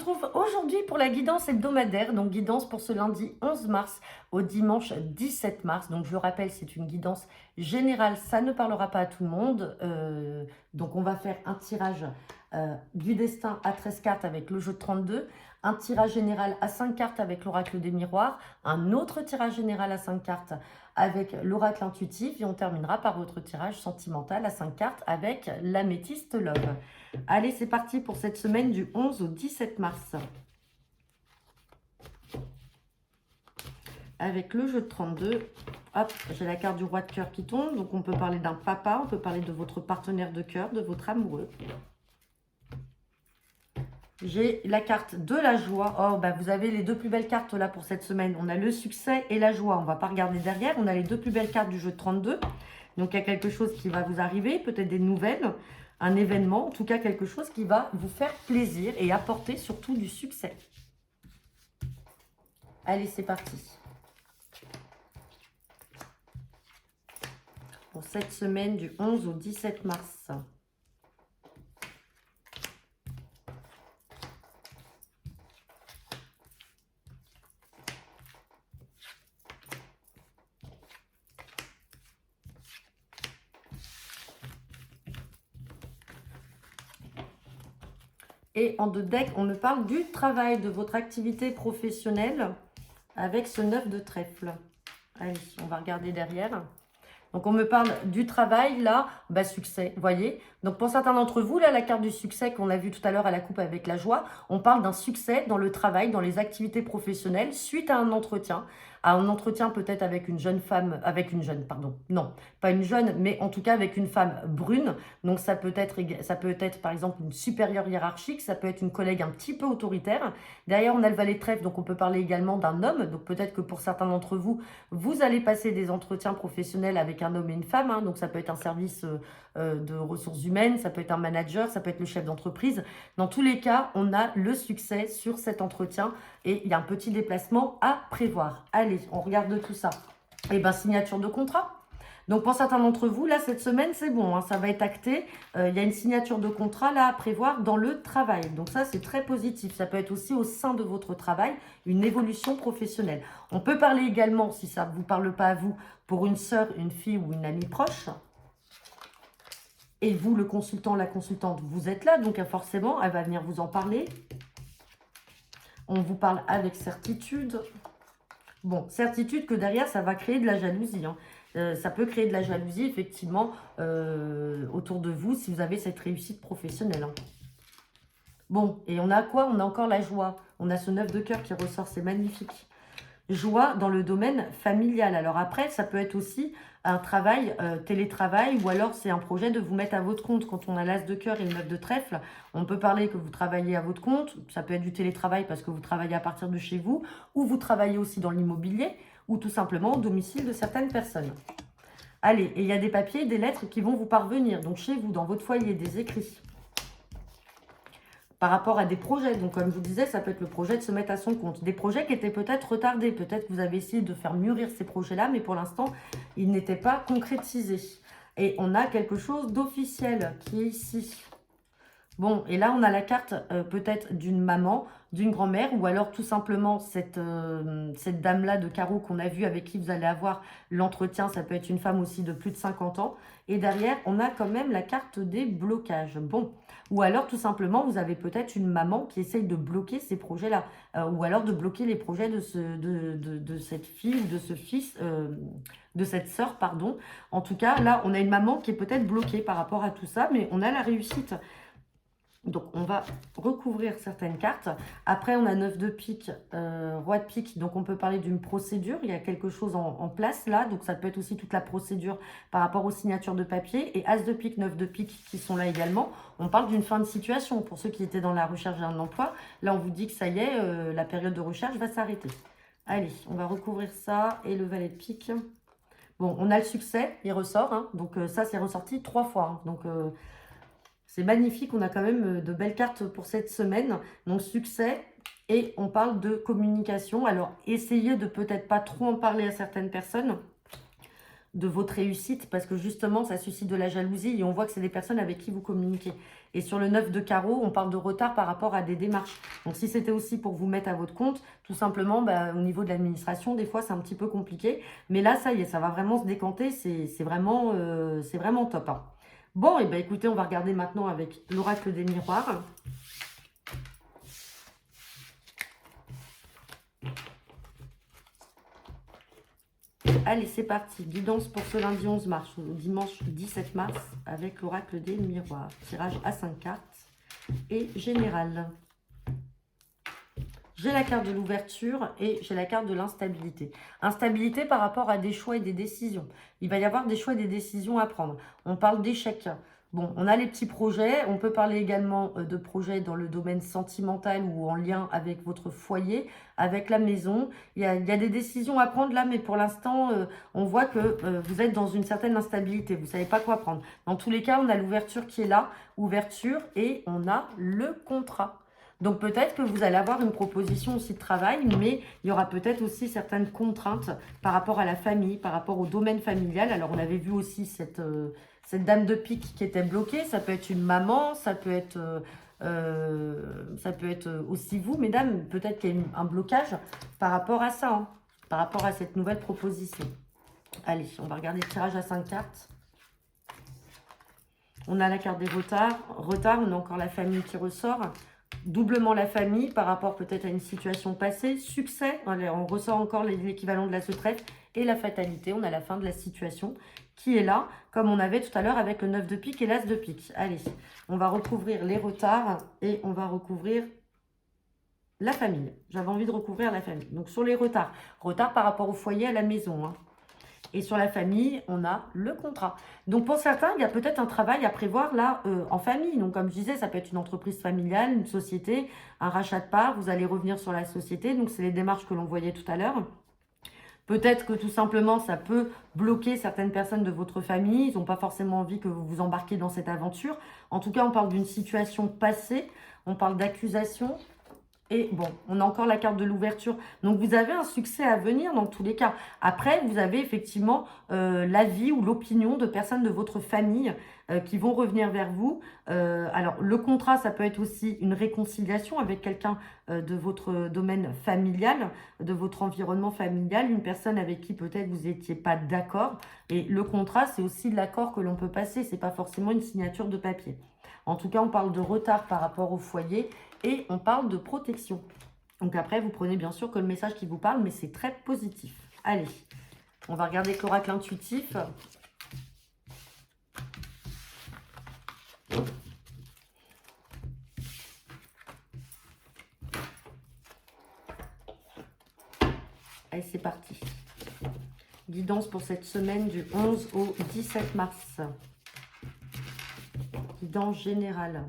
retrouve aujourd'hui pour la guidance hebdomadaire, donc guidance pour ce lundi 11 mars au dimanche 17 mars. Donc je le rappelle, c'est une guidance générale, ça ne parlera pas à tout le monde. Donc on va faire un tirage du destin à 13 cartes avec le jeu de 32, un tirage général à 5 cartes avec l'oracle des miroirs, un autre tirage général à 5 cartes avec l'oracle intuitif et on terminera par votre tirage sentimental à 5 cartes avec l'améthyste love. Allez, c'est parti pour cette semaine du 11 au 17 mars. Avec le jeu de 32, hop, j'ai la carte du roi de cœur qui tombe. Donc, on peut parler d'un papa, on peut parler de votre partenaire de cœur, de votre amoureux. J'ai la carte de la joie. Oh, bah, vous avez les deux plus belles cartes là pour cette semaine. On a le succès et la joie. On ne va pas regarder derrière. On a les deux plus belles cartes du jeu de 32. Donc, il y a quelque chose qui va vous arriver, peut-être des nouvelles, un événement, en tout cas quelque chose qui va vous faire plaisir et apporter surtout du succès. Allez, c'est parti. Pour cette semaine du 11 au 17 mars. Et en deux decks, on me parle du travail, de votre activité professionnelle avec ce 9 de trèfle. Allez, on va regarder derrière. Donc, on me parle du travail, là, bah, succès, vous voyez. Donc, pour certains d'entre vous, là, la carte du succès qu'on a vue tout à l'heure à la coupe avec la joie, on parle d'un succès dans le travail, dans les activités professionnelles, suite à un entretien peut-être avec une jeune femme, pardon, non, pas une jeune, mais en tout cas avec une femme brune. Donc, ça peut être par exemple une supérieure hiérarchique, ça peut être une collègue un petit peu autoritaire. Derrière, on a le valet de trèfle, donc on peut parler également d'un homme. Donc, peut-être que pour certains d'entre vous, vous allez passer des entretiens professionnels avec un homme et une femme. Hein, donc, ça peut être un service de ressources humaines, ça peut être un manager, ça peut être le chef d'entreprise. Dans tous les cas, on a le succès sur cet entretien et il y a un petit déplacement à prévoir. Allez, on regarde tout ça. Et bien, signature de contrat. Donc, pour certains d'entre vous, là, cette semaine, c'est bon, hein, ça va être acté. Il y a une signature de contrat, là, à prévoir dans le travail. Donc, ça, c'est très positif. Ça peut être aussi au sein de votre travail, une évolution professionnelle. On peut parler également, si ça ne vous parle pas à vous, pour une sœur, une fille ou une amie proche. Et vous, le consultant, la consultante, vous êtes là, donc forcément, elle va venir vous en parler. On vous parle avec certitude. Bon, certitude que derrière, ça va créer de la jalousie. Hein. Ça peut créer de la jalousie, effectivement, autour de vous, si vous avez cette réussite professionnelle. Hein. Bon, et on a quoi? On a encore la joie. On a ce 9 de cœur qui ressort, c'est magnifique. Joie dans le domaine familial. Alors après, ça peut être aussi un travail, télétravail, ou alors c'est un projet de vous mettre à votre compte. Quand on a l'as de cœur et le 9 de trèfle, on peut parler que vous travaillez à votre compte. Ça peut être du télétravail parce que vous travaillez à partir de chez vous, ou vous travaillez aussi dans l'immobilier, ou tout simplement au domicile de certaines personnes. Allez, et il y a des papiers, des lettres qui vont vous parvenir. Donc chez vous, dans votre foyer, des écrits. Par rapport à des projets. Donc, comme je vous disais, ça peut être le projet de se mettre à son compte. Des projets qui étaient peut-être retardés. Peut-être que vous avez essayé de faire mûrir ces projets-là, mais pour l'instant, ils n'étaient pas concrétisés. Et on a quelque chose d'officiel qui est ici. Bon, et là, on a la carte peut-être d'une maman, d'une grand-mère, ou alors tout simplement cette dame-là de carreau qu'on a vue avec qui vous allez avoir l'entretien. Ça peut être une femme aussi de plus de 50 ans. Et derrière, on a quand même la carte des blocages. Bon, ou alors tout simplement, vous avez peut-être une maman qui essaye de bloquer ces projets-là. Ou alors de bloquer les projets de cette fille ou de ce fils, de cette sœur, pardon. En tout cas, là, on a une maman qui est peut-être bloquée par rapport à tout ça, mais on a la réussite. Donc, on va recouvrir certaines cartes. Après, on a 9 de pique, roi de pique. Donc, on peut parler d'une procédure. Il y a quelque chose en place là. Donc, ça peut être aussi toute la procédure par rapport aux signatures de papier. Et as de pique, 9 de pique qui sont là également. On parle d'une fin de situation. Pour ceux qui étaient dans la recherche d'un emploi, là, on vous dit que ça y est, la période de recherche va s'arrêter. Allez, on va recouvrir ça. Et le valet de pique. Bon, on a le succès. Il ressort. Hein. Donc, ça, c'est ressorti 3 fois. Hein. Donc, c'est magnifique, on a quand même de belles cartes pour cette semaine. Donc, succès, et on parle de communication. Alors, essayez de peut-être pas trop en parler à certaines personnes. de votre réussite, parce que justement, ça suscite de la jalousie et on voit que c'est des personnes avec qui vous communiquez. Et sur le 9 de carreau, on parle de retard par rapport à des démarches. Donc, si c'était aussi pour vous mettre à votre compte, tout simplement, au niveau de l'administration, des fois, c'est un petit peu compliqué. Mais là, ça y est, ça va vraiment se décanter. C'est vraiment top, hein. Bon, et écoutez, on va regarder maintenant avec l'oracle des miroirs. Allez, c'est parti. Guidance pour ce lundi 11 mars ou dimanche 17 mars avec l'oracle des miroirs. Tirage à 5 cartes et général. J'ai la carte de l'ouverture et j'ai la carte de l'instabilité. Instabilité par rapport à des choix et des décisions. Il va y avoir des choix et des décisions à prendre. On parle d'échecs. Bon, on a les petits projets. On peut parler également de projets dans le domaine sentimental ou en lien avec votre foyer, avec la maison. Il y a des décisions à prendre là, mais pour l'instant, on voit que vous êtes dans une certaine instabilité. Vous ne savez pas quoi prendre. Dans tous les cas, on a l'ouverture qui est là. Ouverture et on a le contrat. Donc peut-être que vous allez avoir une proposition aussi de travail, mais il y aura peut-être aussi certaines contraintes par rapport à la famille, par rapport au domaine familial. Alors on avait vu aussi cette dame de pique qui était bloquée. Ça peut être une maman, ça peut être aussi vous, mesdames. Peut-être qu'il y a un blocage par rapport à ça, hein, par rapport à cette nouvelle proposition. Allez, on va regarder le tirage à 5 cartes. On a la carte des retards. Retard, on a encore la famille qui ressort. Doublement la famille par rapport peut-être à une situation passée. Succès, on ressort encore l'équivalent de la trèfle. Et la fatalité, on a la fin de la situation qui est là, comme on avait tout à l'heure avec le 9 de pique et l'as de pique. Allez, on va recouvrir les retards et on va recouvrir la famille. J'avais envie de recouvrir la famille. Donc sur les retards, retard par rapport au foyer, à la maison, hein. Et sur la famille, on a le contrat. Donc, pour certains, il y a peut-être un travail à prévoir là en famille. Donc, comme je disais, ça peut être une entreprise familiale, une société, un rachat de parts. Vous allez revenir sur la société. Donc, c'est les démarches que l'on voyait tout à l'heure. Peut-être que tout simplement, ça peut bloquer certaines personnes de votre famille. Ils n'ont pas forcément envie que vous vous embarquiez dans cette aventure. En tout cas, on parle d'une situation passée. On parle d'accusation. Et bon, on a encore la carte de l'ouverture. Donc, vous avez un succès à venir dans tous les cas. Après, vous avez effectivement l'avis ou l'opinion de personnes de votre famille qui vont revenir vers vous. Alors, le contrat, ça peut être aussi une réconciliation avec quelqu'un de votre domaine familial, de votre environnement familial, une personne avec qui peut-être vous n'étiez pas d'accord. Et le contrat, c'est aussi l'accord que l'on peut passer. Ce n'est pas forcément une signature de papier. En tout cas, on parle de retard par rapport au foyer et on parle de protection. Donc après, vous prenez bien sûr que le message qui vous parle, mais c'est très positif. Allez, on va regarder l'oracle intuitif. Allez, c'est parti. Guidance pour cette semaine du 11 au 17 mars. Guidance générale.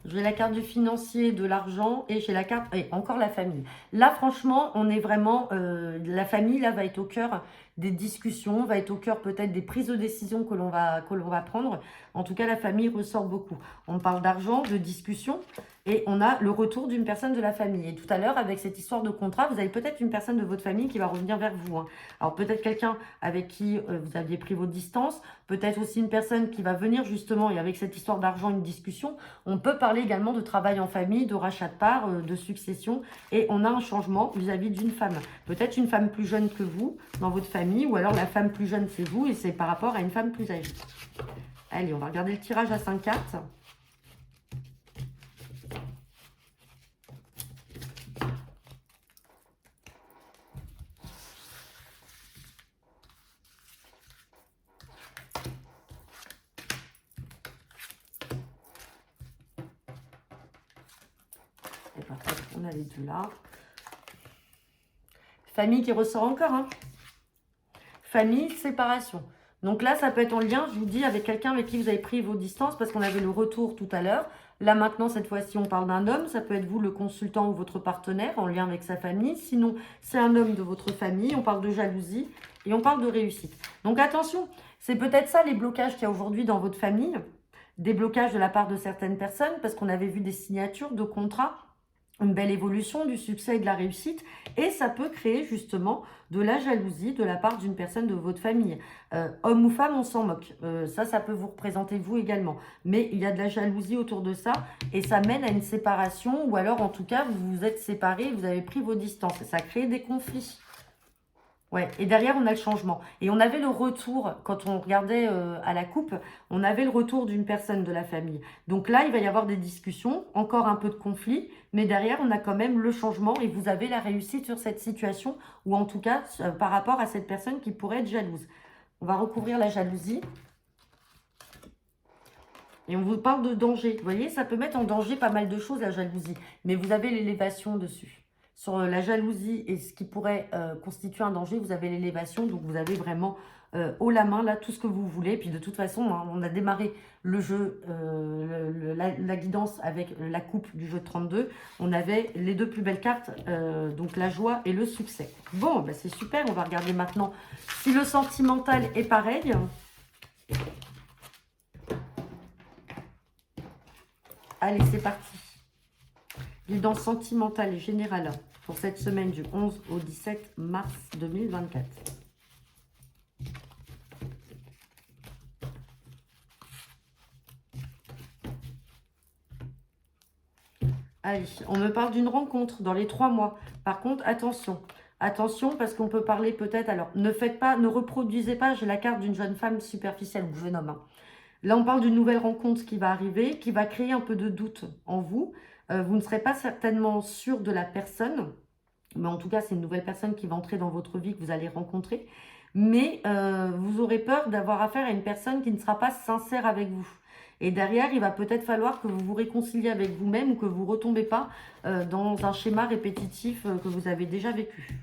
J'ai la carte du financier, de l'argent et j'ai la carte, et encore la famille. Là, franchement, on est vraiment, la famille, là, va être au cœur des discussions, va être au cœur peut-être des prises de décision que l'on va prendre. En tout cas, la famille ressort beaucoup. On parle d'argent, de discussion et on a le retour d'une personne de la famille. Et tout à l'heure, avec cette histoire de contrat, vous avez peut-être une personne de votre famille qui va revenir vers vous, hein. Alors, peut-être quelqu'un avec qui vous aviez pris votre distance, peut-être aussi une personne qui va venir justement, et avec cette histoire d'argent, une discussion. On peut parler également de travail en famille, de rachat de parts, de succession. Et on a un changement vis-à-vis d'une femme. Peut-être une femme plus jeune que vous dans votre famille, ou alors la femme plus jeune c'est vous et c'est par rapport à une femme plus âgée. Allez, on va regarder le tirage à 5 cartes. Et parfait, on a les deux là. Famille qui ressort encore, hein. Famille, séparation. Donc là, ça peut être en lien, je vous dis, avec quelqu'un avec qui vous avez pris vos distances parce qu'on avait le retour tout à l'heure. Là, maintenant, cette fois-ci, on parle d'un homme. Ça peut être vous, le consultant ou votre partenaire en lien avec sa famille. Sinon, c'est un homme de votre famille. On parle de jalousie et on parle de réussite. Donc attention, c'est peut-être ça les blocages qu'il y a aujourd'hui dans votre famille. Des blocages de la part de certaines personnes parce qu'on avait vu des signatures de contrats. une belle évolution, du succès et de la réussite. Et ça peut créer justement de la jalousie de la part d'une personne de votre famille. Homme ou femme, on s'en moque. Ça peut vous représenter vous également. Mais il y a de la jalousie autour de ça et ça mène à une séparation ou alors en tout cas, vous vous êtes séparés, vous avez pris vos distances et ça crée des conflits. Ouais, et derrière, on a le changement. Et on avait le retour, quand on regardait à la coupe, on avait le retour d'une personne de la famille. Donc là, il va y avoir des discussions, encore un peu de conflit, mais derrière, on a quand même le changement et vous avez la réussite sur cette situation, ou en tout cas, par rapport à cette personne qui pourrait être jalouse. On va recouvrir la jalousie. Et on vous parle de danger. Vous voyez, ça peut mettre en danger pas mal de choses, la jalousie. Mais vous avez l'élévation dessus. Sur la jalousie et ce qui pourrait constituer un danger, vous avez l'élévation. Donc, vous avez vraiment haut la main, là, tout ce que vous voulez. Et puis, de toute façon, hein, on a démarré le jeu, la guidance avec la coupe du jeu de 32. On avait les deux plus belles cartes, donc la joie et le succès. Bon, bah, c'est super. On va regarder maintenant si le sentimental est pareil. Allez, c'est parti. Guidance sentimentale et générale pour cette semaine du 11 au 17 mars 2024. Allez, on me parle d'une rencontre dans les 3 mois. Par contre, attention. Attention parce qu'on peut parler peut-être... Alors, ne faites pas, ne reproduisez pas, j'ai la carte d'une jeune femme superficielle ou jeune homme. Hein. Là, on parle d'une nouvelle rencontre qui va arriver, qui va créer un peu de doute en vous. Vous ne serez pas certainement sûr de la personne, mais en tout cas, c'est une nouvelle personne qui va entrer dans votre vie, que vous allez rencontrer. Mais vous aurez peur d'avoir affaire à une personne qui ne sera pas sincère avec vous. Et derrière, il va peut-être falloir que vous vous réconciliez avec vous-même ou que vous ne retombez pas dans un schéma répétitif que vous avez déjà vécu.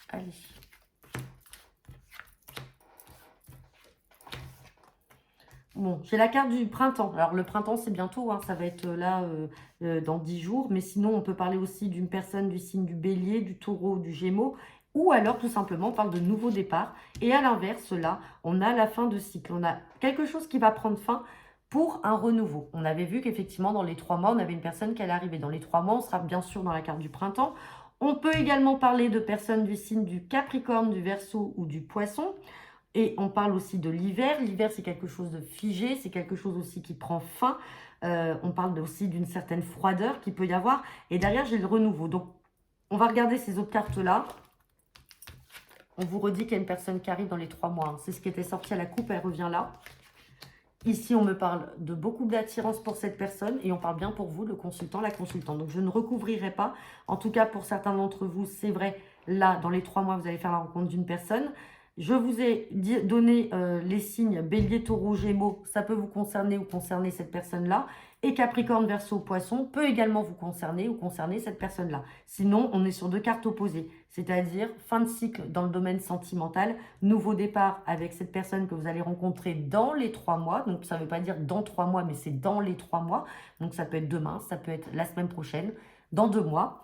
Allez. Bon, j'ai la carte du printemps. Alors, le printemps, c'est bientôt, hein, ça va être là dans 10 jours. Mais sinon, on peut parler aussi d'une personne du signe du bélier, du taureau, du gémeaux. Ou alors, tout simplement, on parle de nouveau départ. Et à l'inverse, là, on a la fin de cycle. On a quelque chose qui va prendre fin pour un renouveau. On avait vu qu'effectivement, dans les 3 mois, on avait une personne qui allait arriver. Dans les 3 mois, on sera bien sûr dans la carte du printemps. On peut également parler de personnes du signe du Capricorne, du Verseau ou du Poisson. Et on parle aussi de l'hiver. L'hiver, c'est quelque chose de figé, c'est quelque chose aussi qui prend fin. On parle aussi d'une certaine froideur qu'il peut y avoir. Et derrière, j'ai le renouveau. Donc, on va regarder ces autres cartes-là. On vous redit qu'il y a une personne qui arrive dans les 3 mois. Hein. C'est ce qui était sorti à la coupe, elle revient là. Ici, on me parle de beaucoup d'attirance pour cette personne et on parle bien pour vous, le consultant, la consultante. Donc, je ne recouvrirai pas. En tout cas, pour certains d'entre vous, c'est vrai, là, dans les 3 mois, vous allez faire la rencontre d'une personne. Je vous ai donné les signes Bélier, Taureau, Gémeaux. Ça peut vous concerner ou concerner cette personne-là. Et Capricorne, Verseau, Poisson peut également vous concerner ou concerner cette personne-là. Sinon, on est sur 2 cartes opposées. C'est-à-dire fin de cycle dans le domaine sentimental, nouveau départ avec cette personne que vous allez rencontrer dans les 3 mois. Donc, ça ne veut pas dire dans 3 mois, mais c'est dans les 3 mois. Donc, ça peut être demain, ça peut être la semaine prochaine, dans 2 mois.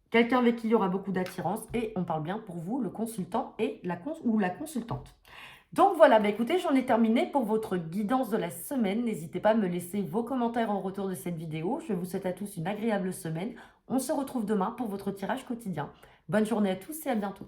Quelqu'un avec qui il y aura beaucoup d'attirance et on parle bien pour vous, le consultant et la consultante. Donc voilà, bah écoutez, j'en ai terminé pour votre guidance de la semaine. N'hésitez pas à me laisser vos commentaires en retour de cette vidéo. Je vous souhaite à tous une agréable semaine. On se retrouve demain pour votre tirage quotidien. Bonne journée à tous et à bientôt.